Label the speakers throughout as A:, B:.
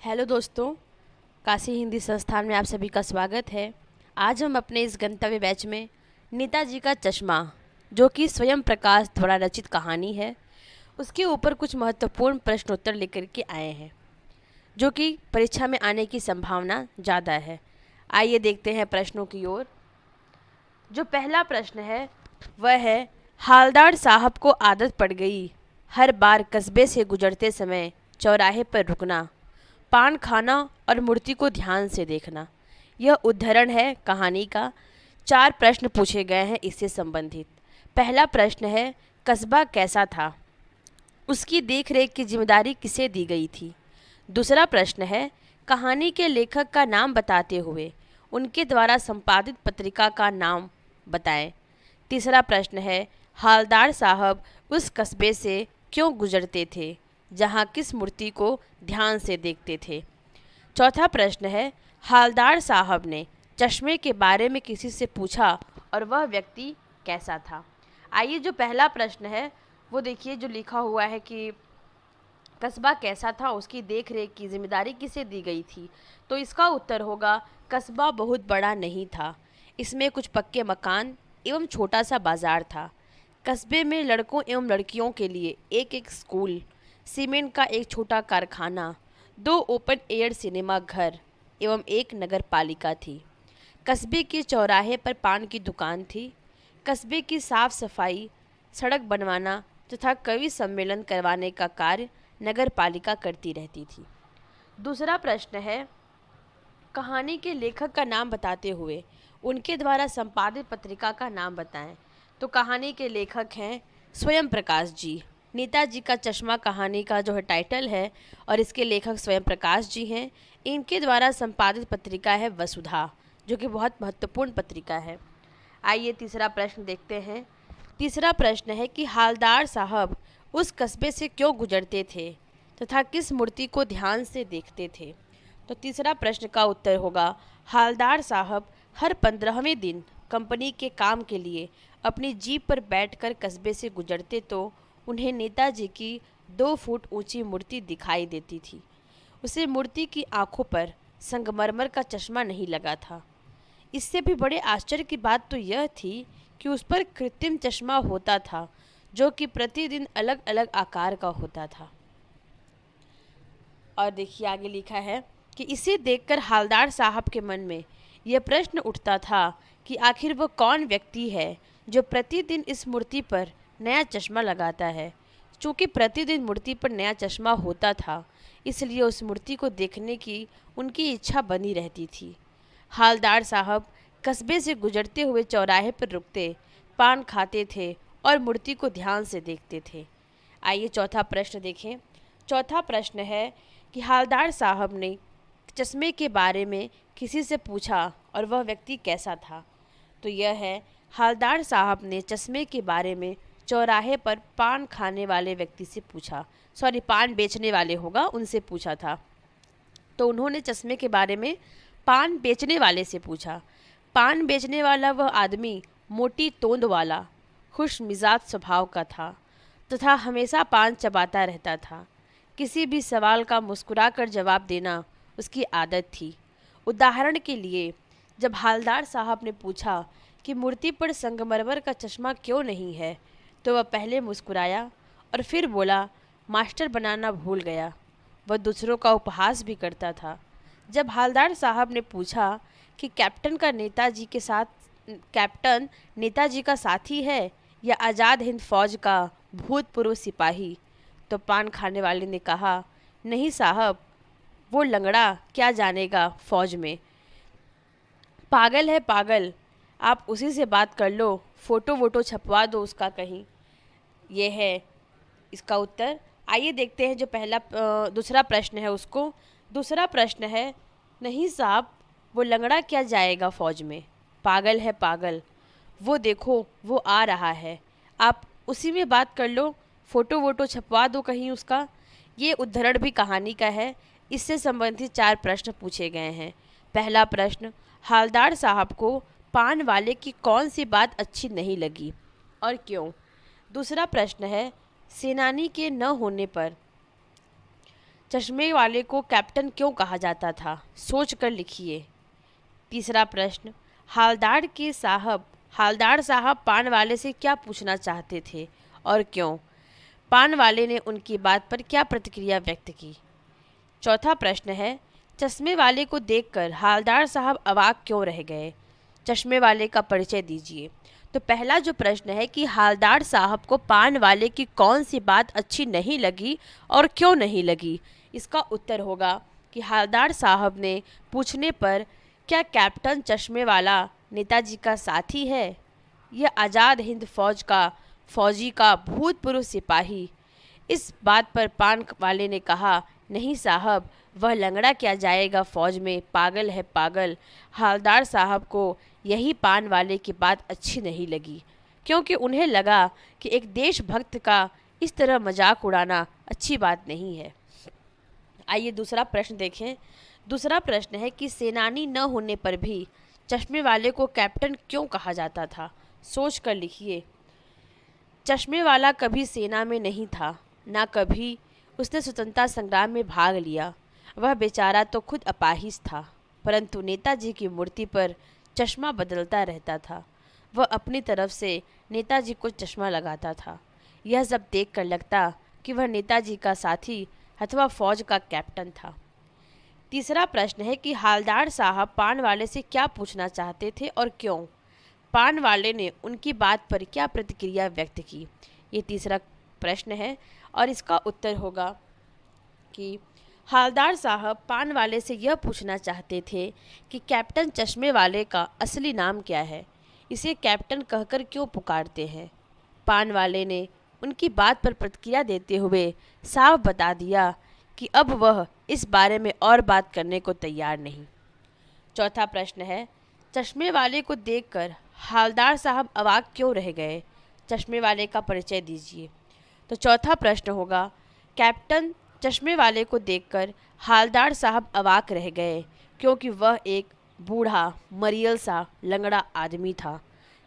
A: Hello दोस्तों, काशी हिंदी संस्थान में आप सभी का स्वागत है। आज हम अपने इस गंतव्य बैच में नेताजी का चश्मा, जो कि स्वयं प्रकाश द्वारा रचित कहानी है, उसके ऊपर कुछ महत्वपूर्ण प्रश्नोत्तर लेकर के आए हैं, जो कि परीक्षा में आने की संभावना ज़्यादा है। आइए देखते हैं प्रश्नों की ओर। जो पहला प्रश्न है वह है, हालदार साहब को आदत पड़ गई हर बार कस्बे से गुजरते समय चौराहे पर रुकना, पान खाना और मूर्ति को ध्यान से देखना। यह उद्धरण है कहानी का। 4 प्रश्न पूछे गए हैं इससे संबंधित। पहला प्रश्न है, कस्बा कैसा था, उसकी देखरेख की जिम्मेदारी किसे दी गई थी। दूसरा प्रश्न है, कहानी के लेखक का नाम बताते हुए उनके द्वारा संपादित पत्रिका का नाम बताएं। तीसरा प्रश्न है, हालदार साहब उस कस्बे से क्यों गुजरते थे जहां किस मूर्ति को ध्यान से देखते थे। चौथा प्रश्न है, हालदार साहब ने चश्मे के बारे में किसी से पूछा और वह व्यक्ति कैसा था। आइए जो पहला प्रश्न है वो देखिए, जो लिखा हुआ है कि कस्बा कैसा था, उसकी देख रेख की जिम्मेदारी किसे दी गई थी। तो इसका उत्तर होगा, कस्बा बहुत बड़ा नहीं था। इसमें कुछ पक्के मकान एवं छोटा सा बाजार था। कस्बे में लड़कों एवं लड़कियों के लिए एक एक स्कूल, सीमेंट का एक छोटा कारखाना, 2 ओपन एयर सिनेमा घर एवं एक नगर पालिका थी। कस्बे के चौराहे पर पान की दुकान थी। कस्बे की साफ सफाई, सड़क बनवाना तथा कवि सम्मेलन करवाने का कार्य नगर पालिका करती रहती थी। दूसरा प्रश्न है, कहानी के लेखक का नाम बताते हुए उनके द्वारा संपादित पत्रिका का नाम बताएं। तो कहानी के लेखक हैं स्वयं प्रकाश जी। नेताजी का चश्मा कहानी का जो है टाइटल है और इसके लेखक स्वयं प्रकाश जी हैं। इनके द्वारा संपादित पत्रिका है वसुधा, जो कि बहुत महत्वपूर्ण पत्रिका है। आइए तीसरा प्रश्न देखते हैं। तीसरा प्रश्न है कि हालदार साहब उस कस्बे से क्यों गुजरते थे तथा किस मूर्ति को ध्यान से देखते थे। तो तीसरा प्रश्न का उत्तर होगा, हालदार साहब हर 15वें दिन कंपनी के काम के लिए अपनी जीप पर बैठकर कस्बे से गुजरते तो उन्हें नेताजी की 2 फुट ऊंची मूर्ति दिखाई देती थी। उसे मूर्ति की आंखों पर संगमरमर का चश्मा नहीं लगा था। इससे भी बड़े आश्चर्य की बात तो यह थी कि उस पर कृत्रिम चश्मा होता था, जो कि प्रतिदिन अलग अलग आकार का होता था। और देखिए आगे लिखा है कि इसे देखकर हालदार साहब के मन में यह प्रश्न उठता था कि आखिर वह कौन व्यक्ति है जो प्रतिदिन इस मूर्ति पर नया चश्मा लगाता है। चूँकि प्रतिदिन मूर्ति पर नया चश्मा होता था, इसलिए उस मूर्ति को देखने की उनकी इच्छा बनी रहती थी। हालदार साहब कस्बे से गुजरते हुए चौराहे पर रुकते, पान खाते थे और मूर्ति को ध्यान से देखते थे। आइए चौथा प्रश्न देखें। चौथा प्रश्न है कि हालदार साहब ने चश्मे के बारे में किसी से पूछा और वह व्यक्ति कैसा था। तो यह है, हालदार साहब ने चश्मे के बारे में चौराहे पर पान खाने वाले व्यक्ति से पूछा, पान बेचने वाले होगा, उनसे पूछा था। तो उन्होंने चश्मे के बारे में पान बेचने वाले से पूछा। पान बेचने वाला वह आदमी मोटी तोंद वाला, खुश मिजाज स्वभाव का था तथा हमेशा पान चबाता रहता था। किसी भी सवाल का मुस्कुराकर जवाब देना उसकी आदत थी। उदाहरण के लिए, जब हालदार साहब ने पूछा कि मूर्ति पर संगमरमर का चश्मा क्यों नहीं है, तो वह पहले मुस्कुराया और फिर बोला, मास्टर बनाना भूल गया। वह दूसरों का उपहास भी करता था। जब हालदार साहब ने पूछा कि कैप्टन नेताजी का साथी है या आज़ाद हिंद फौज का भूतपूर्व सिपाही, तो पान खाने वाले ने कहा, नहीं साहब, वो लंगड़ा क्या जानेगा फौज में, पागल है पागल, आप उसी से बात कर लो, फ़ोटो वोटो छपवा दो उसका कहीं। ये है इसका उत्तर। आइए देखते हैं जो दूसरा प्रश्न है उसको। दूसरा प्रश्न है, नहीं साहब, वो लंगड़ा क्या जाएगा फौज में, पागल है पागल, वो देखो वो आ रहा है, आप उसी में बात कर लो, फ़ोटो वोटो छपवा दो कहीं उसका। ये उद्धरण भी कहानी का है। इससे संबंधित 4 प्रश्न पूछे गए हैं। पहला प्रश्न, हालदार साहब को पान वाले की कौन सी बात अच्छी नहीं लगी और क्यों। दूसरा प्रश्न है, सेनानी के न होने पर चश्मे वाले को कैप्टन क्यों कहा जाता था, सोच कर लिखिए। तीसरा प्रश्न, हालदार साहब पान वाले से क्या पूछना चाहते थे और क्यों? पान वाले ने उनकी बात पर क्या प्रतिक्रिया व्यक्त की? चौथा प्रश्न है, चश्मे वाले को देखकर हालदार साहब अवाक क्यों रह गए? चश्मे वाले का परिचय दीजिए। तो पहला जो प्रश्न है कि हालदार साहब को पान वाले की कौन सी बात अच्छी नहीं लगी और क्यों नहीं लगी, इसका उत्तर होगा कि हालदार साहब ने पूछने पर, क्या कैप्टन चश्मे वाला नेताजी का साथी है? यह आज़ाद हिंद फौजी का भूतपूर्व सिपाही। इस बात पर पान वाले ने कहा, नहीं साहब, वह लंगड़ा क्या जाएगा फौज में, पागल है पागल। हालदार साहब को यही पान वाले की बात अच्छी नहीं लगी, क्योंकि उन्हें लगा कि एक देशभक्त का इस तरह मजाक उड़ाना अच्छी बात नहीं है। आइए दूसरा प्रश्न देखें। दूसरा प्रश्न है कि सेनानी न होने पर भी चश्मे वाले को कैप्टन क्यों कहा जाता था, सोच कर लिखिए। चश्मे वाला कभी सेना में नहीं था, ना कभी उसने स्वतंत्रता संग्राम में भाग लिया। वह बेचारा तो खुद अपाहिज था, परंतु नेताजी की मूर्ति पर चश्मा बदलता रहता था। वह अपनी तरफ से नेताजी को चश्मा लगाता था। यह सब देखकर लगता कि वह नेताजी का साथी अथवा फौज का कैप्टन था। तीसरा प्रश्न है कि हालदार साहब पान वाले से क्या पूछना चाहते थे और क्यों? पान वाले ने उनकी बात पर क्या प्रतिक्रिया व्यक्त की? ये तीसरा प्रश्न है और इसका उत्तर होगा कि हालदार साहब पान वाले से यह पूछना चाहते थे कि कैप्टन चश्मे वाले का असली नाम क्या है, इसे कैप्टन कहकर क्यों पुकारते हैं। पान वाले ने उनकी बात पर प्रतिक्रिया देते हुए साफ बता दिया कि अब वह इस बारे में और बात करने को तैयार नहीं। चौथा प्रश्न है, चश्मे वाले को देखकर हालदार साहब अवाक क्यों रह गए? चश्मे वाले का परिचय दीजिए। तो चौथा प्रश्न होगा, कैप्टन चश्मे वाले को देखकर हालदार साहब अवाक रह गए क्योंकि वह एक बूढ़ा मरियल सा लंगड़ा आदमी था।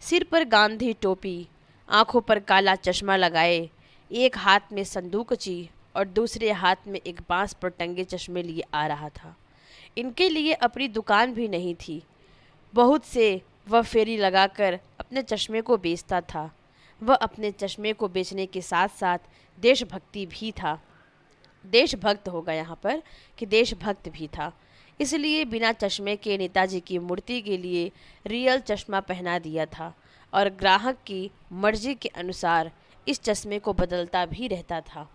A: सिर पर गांधी टोपी, आंखों पर काला चश्मा लगाए, एक हाथ में संदूकची और दूसरे हाथ में एक बांस पर टंगे चश्मे लिए आ रहा था। इनके लिए अपनी दुकान भी नहीं थी, बहुत से वह फेरी लगाकर अपने चश्मे को बेचता था। वह अपने चश्मे को बेचने के साथ साथ देशभक्ति भी था। देशभक्त होगा यहाँ पर कि देशभक्त भी था, इसलिए बिना चश्मे के नेताजी की मूर्ति के लिए रियल चश्मा पहना दिया था और ग्राहक की मर्जी के अनुसार इस चश्मे को बदलता भी रहता था।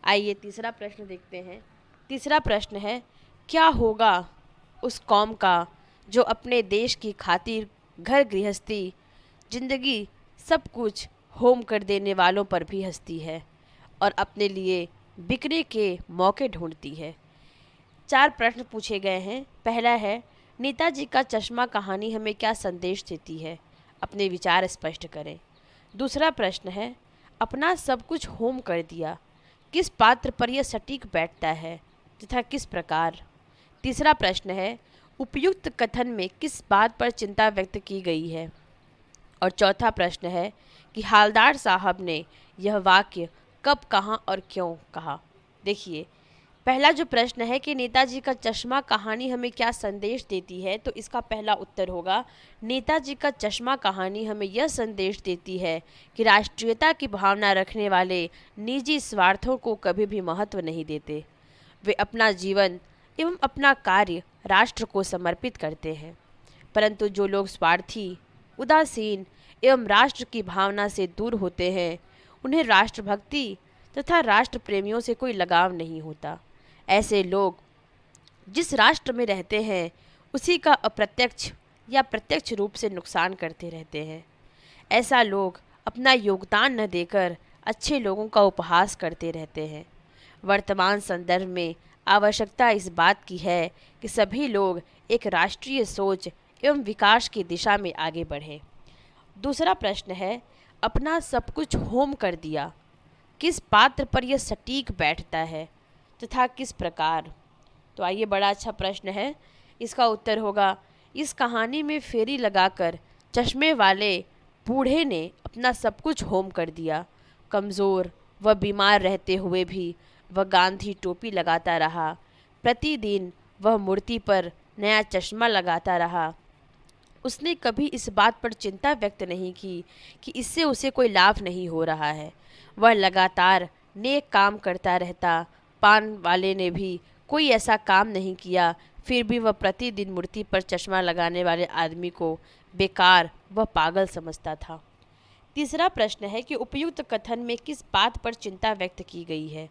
A: आइए तीसरा प्रश्न देखते हैं। तीसरा प्रश्न है, क्या होगा उस कौम का जो अपने देश की खातिर घर गृहस्थी, जिंदगी, सब कुछ होम कर देने वालों पर भी हंसती है और अपने लिए बिकने के मौके ढूंढती है। 4 प्रश्न पूछे गए हैं। पहला है, नेताजी का चश्मा कहानी हमें क्या संदेश देती है? अपने विचार स्पष्ट करें। दूसरा प्रश्न है, अपना सब कुछ होम कर दिया, किस पात्र पर यह सटीक बैठता है तथा किस प्रकार? तीसरा प्रश्न है, उपयुक्त कथन में किस बात पर चिंता व्यक्त की गई है? और चौथा प्रश्न है कि हालदार साहब ने यह वाक्य कब, कहाँ और क्यों कहा? देखिए, पहला जो प्रश्न है कि नेताजी का चश्मा कहानी हमें क्या संदेश देती है, तो इसका पहला उत्तर होगा, नेताजी का चश्मा कहानी हमें यह संदेश देती है कि राष्ट्रीयता की भावना रखने वाले निजी स्वार्थों को कभी भी महत्व नहीं देते। वे अपना जीवन एवं अपना कार्य राष्ट्र को समर्पित करते हैं, परंतु जो लोग स्वार्थी, उदासीन एवं राष्ट्र की भावना से दूर होते हैं, उन्हें राष्ट्रभक्ति तथा राष्ट्र प्रेमियों से कोई लगाव नहीं होता। ऐसे लोग जिस राष्ट्र में रहते हैं उसी का अप्रत्यक्ष या प्रत्यक्ष रूप से नुकसान करते रहते हैं। ऐसा लोग अपना योगदान न देकर अच्छे लोगों का उपहास करते रहते हैं। वर्तमान संदर्भ में आवश्यकता इस बात की है कि सभी लोग एक राष्ट्रीय सोच एवं विकास की दिशा में आगे बढ़ें। दूसरा प्रश्न है, अपना सब कुछ होम कर दिया, किस पात्र पर यह सटीक बैठता है तथा किस प्रकार? तो आइए, बड़ा अच्छा प्रश्न है। इसका उत्तर होगा, इस कहानी में फेरी लगाकर चश्मे वाले बूढ़े ने अपना सब कुछ होम कर दिया। कमज़ोर व बीमार रहते हुए भी वह गांधी टोपी लगाता रहा। प्रतिदिन वह मूर्ति पर नया चश्मा लगाता रहा। उसने कभी इस बात पर चिंता व्यक्त नहीं की कि इससे उसे कोई लाभ नहीं हो रहा है। वह लगातार नेक काम करता रहता। पान वाले ने भी कोई ऐसा काम नहीं किया, फिर भी वह प्रतिदिन मूर्ति पर चश्मा लगाने वाले आदमी को बेकार व पागल समझता था। तीसरा प्रश्न है कि उपयुक्त कथन में किस बात पर चिंता व्यक्त की गई है।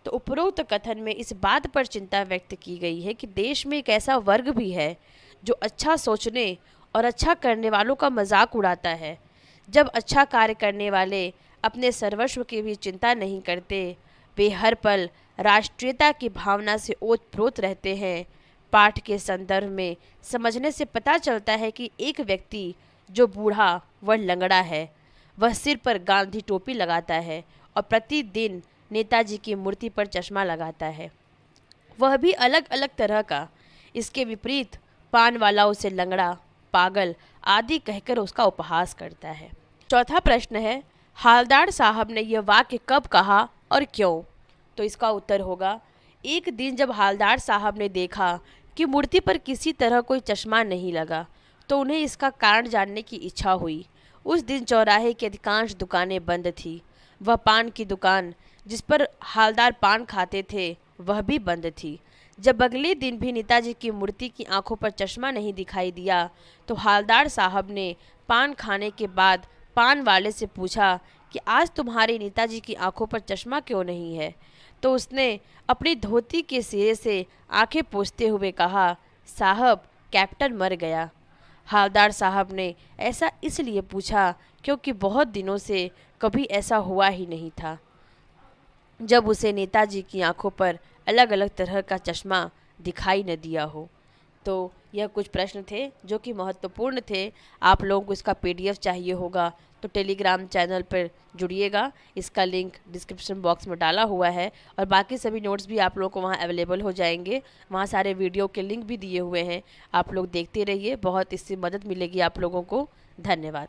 A: तो उपरोक्त कथन में इस बात पर चिंता व्यक्त की गई है कि देश में एक ऐसा वर्ग भी है जो अच्छा सोचने और अच्छा करने वालों का मजाक उड़ाता है। जब अच्छा कार्य करने वाले अपने सर्वस्व की भी चिंता नहीं करते, वे हर पल राष्ट्रीयता की भावना से ओतप्रोत रहते हैं। पाठ के संदर्भ में समझने से पता चलता है कि एक व्यक्ति जो बूढ़ा व लंगड़ा है, वह सिर पर गांधी टोपी लगाता है और प्रतिदिन नेताजी की मूर्ति पर चश्मा लगाता है, वह भी अलग अलग तरह का। इसके विपरीत पान वाला उसे लंगड़ा, पागल आदि कहकर उसका उपहास करता है। चौथा प्रश्न है, हालदार साहब ने यह वाक्य कब कहा और क्यों। तो इसका उत्तर होगा, एक दिन जब हालदार साहब ने देखा कि मूर्ति पर किसी तरह कोई चश्मा नहीं लगा, तो उन्हें इसका कारण जानने की इच्छा हुई। उस दिन चौराहे की अधिकांश दुकानें बंद थी। वह पान की दुकान जिस पर हालदार पान खाते थे वह भी बंद थी। जब अगले दिन भी नेताजी की मूर्ति की आंखों पर चश्मा नहीं दिखाई दिया, तो हालदार साहब ने पान खाने के बाद पान वाले से पूछा कि आज तुम्हारे नेताजी की आंखों पर चश्मा क्यों नहीं है। तो उसने अपनी धोती के सिरे से आंखें पोंछते हुए कहा, साहब कैप्टन मर गया। हालदार साहब ने ऐसा इसलिए पूछा क्योंकि बहुत दिनों से कभी ऐसा हुआ ही नहीं था जब उसे नेताजी की आंखों पर अलग अलग तरह का चश्मा दिखाई न दिया हो। तो यह कुछ प्रश्न थे जो कि महत्वपूर्ण थे। आप लोगों को इसका पीडीएफ चाहिए होगा तो टेलीग्राम चैनल पर जुड़िएगा, इसका लिंक डिस्क्रिप्शन बॉक्स में डाला हुआ है और बाकी सभी नोट्स भी आप लोगों को वहाँ अवेलेबल हो जाएंगे। वहाँ सारे वीडियो के लिंक भी दिए हुए हैं, आप लोग देखते रहिए, बहुत इससे मदद मिलेगी आप लोगों को। धन्यवाद।